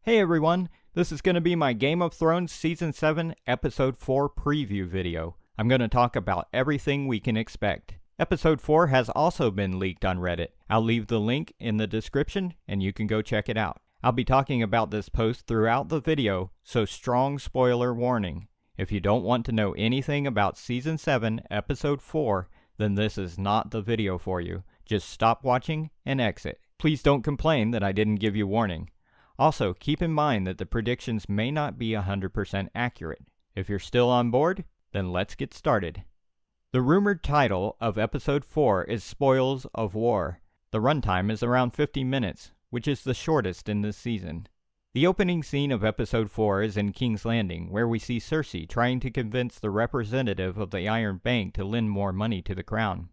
Hey everyone, this is going to be my Game of Thrones Season 7 Episode 4 preview video. I'm going to talk about everything we can expect. Episode 4 has also been leaked on Reddit. I'll leave the link in the description and you can go check it out. I'll be talking about this post throughout the video, so strong spoiler warning. If you don't want to know anything about Season 7 Episode 4, then this is not the video for you. Just stop watching and exit. Please don't complain that I didn't give you warning. Also, keep in mind that the predictions may not be 100% accurate. If you're still on board, then let's get started. The rumored title of Episode 4 is Spoils of War. The runtime is around 50 minutes, which is the shortest in this season. The opening scene of Episode 4 is in King's Landing, where we see Cersei trying to convince the representative of the Iron Bank to lend more money to the crown.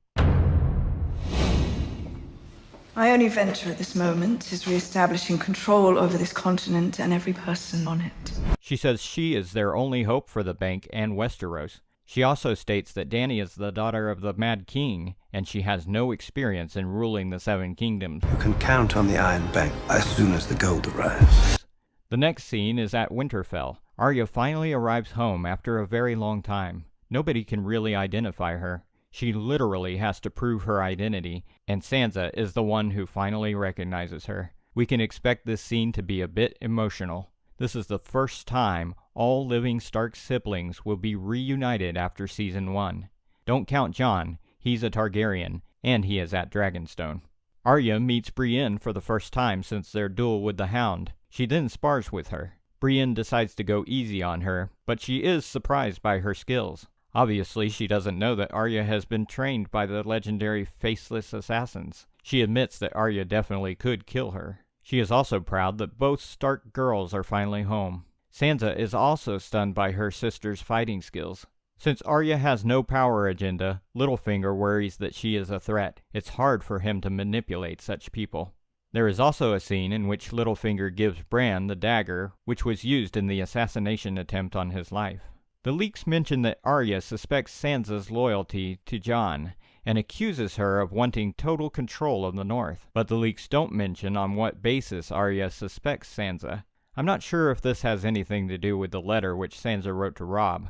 My only venture at this moment is re-establishing control over this continent and every person on it. She says she is their only hope for the bank and Westeros. She also states that Dany is the daughter of the Mad King, and she has no experience in ruling the Seven Kingdoms. You can count on the Iron Bank as soon as the gold arrives. The next scene is at Winterfell. Arya finally arrives home after a very long time. Nobody can really identify her. She literally has to prove her identity, and Sansa is the one who finally recognizes her. We can expect this scene to be a bit emotional. This is the first time all living Stark siblings will be reunited after Season 1. Don't count Jon, he's a Targaryen, and he is at Dragonstone. Arya meets Brienne for the first time since their duel with the Hound. She then spars with her. Brienne decides to go easy on her, but she is surprised by her skills. Obviously, she doesn't know that Arya has been trained by the legendary Faceless Assassins. She admits that Arya definitely could kill her. She is also proud that both Stark girls are finally home. Sansa is also stunned by her sister's fighting skills. Since Arya has no power agenda, Littlefinger worries that she is a threat. It's hard for him to manipulate such people. There is also a scene in which Littlefinger gives Bran the dagger, which was used in the assassination attempt on his life. The leaks mention that Arya suspects Sansa's loyalty to Jon, and accuses her of wanting total control of the North. But the leaks don't mention on what basis Arya suspects Sansa. I'm not sure if this has anything to do with the letter which Sansa wrote to Robb.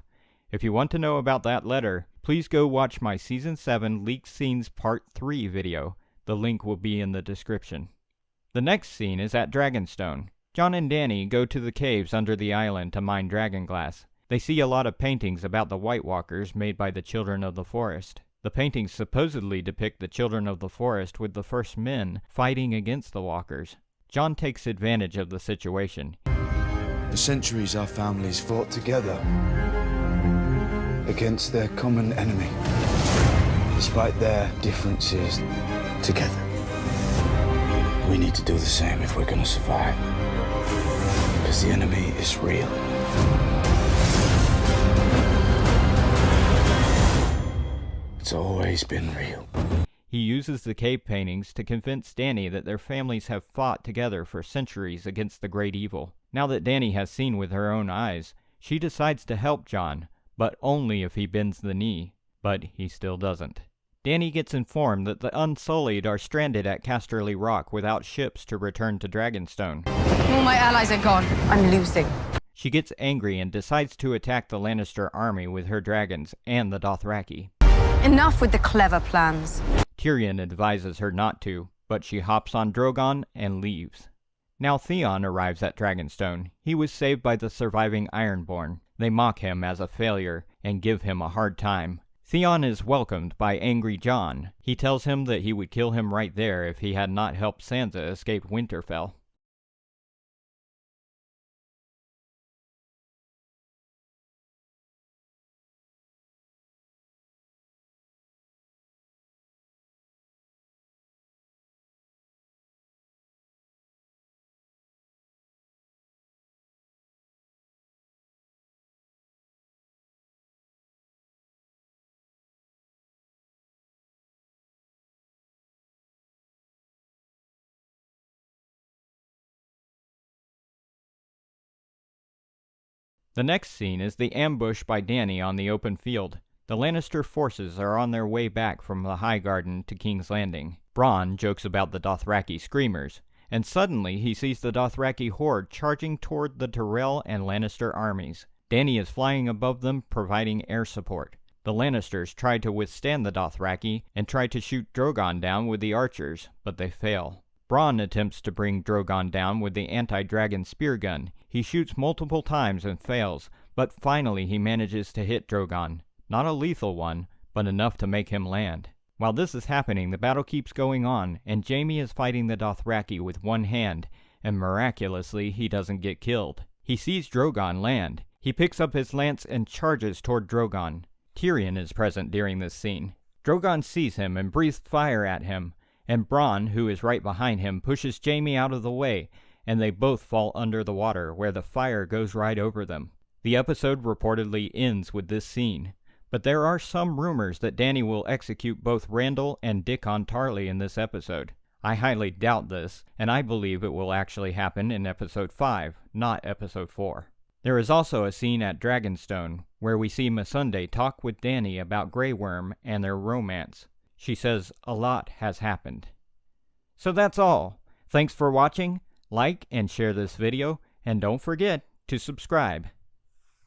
If you want to know about that letter, please go watch my Season 7 Leaked Scenes Part 3 video. The link will be in the description. The next scene is at Dragonstone. Jon and Dany go to the caves under the island to mine dragonglass. They see a lot of paintings about the White Walkers made by the Children of the Forest. The paintings supposedly depict the Children of the Forest with the first men fighting against the Walkers. Jon takes advantage of the situation. For centuries our families fought together against their common enemy. Despite their differences, together. We need to do the same if we're going to survive. Because the enemy is real. It's always been real. He uses the cave paintings to convince Dany that their families have fought together for centuries against the great evil. Now that Dany has seen with her own eyes, she decides to help Jon, but only if he bends the knee. But he still doesn't. Dany gets informed that the Unsullied are stranded at Casterly Rock without ships to return to Dragonstone. All my allies are gone. I'm losing. She gets angry and decides to attack the Lannister army with her dragons and the Dothraki. Enough with the clever plans. Tyrion advises her not to, but she hops on Drogon and leaves. Now Theon arrives at Dragonstone. He was saved by the surviving Ironborn. They mock him as a failure and give him a hard time. Theon is welcomed by angry Jon. He tells him that he would kill him right there if he had not helped Sansa escape Winterfell. The next scene is the ambush by Dany on the open field. The Lannister forces are on their way back from the High Garden to King's Landing. Bronn jokes about the Dothraki screamers, and suddenly he sees the Dothraki horde charging toward the Tyrell and Lannister armies. Dany is flying above them, providing air support. The Lannisters try to withstand the Dothraki and try to shoot Drogon down with the archers, but they fail. Bronn attempts to bring Drogon down with the anti-dragon spear gun. He shoots multiple times and fails, but finally he manages to hit Drogon. Not a lethal one, but enough to make him land. While this is happening, the battle keeps going on, and Jaime is fighting the Dothraki with one hand, and miraculously he doesn't get killed. He sees Drogon land. He picks up his lance and charges toward Drogon. Tyrion is present during this scene. Drogon sees him and breathes fire at him, and Bronn, who is right behind him, pushes Jaime out of the way, and they both fall under the water, where the fire goes right over them. The episode reportedly ends with this scene, but there are some rumors that Dany will execute both Randall and Dickon Tarly in this episode. I highly doubt this, and I believe it will actually happen in episode 5, not episode 4. There is also a scene at Dragonstone, where we see Missandei talk with Dany about Grey Worm and their romance. She says a lot has happened. So that's all. Thanks for watching. Like and share this video, and don't forget to subscribe.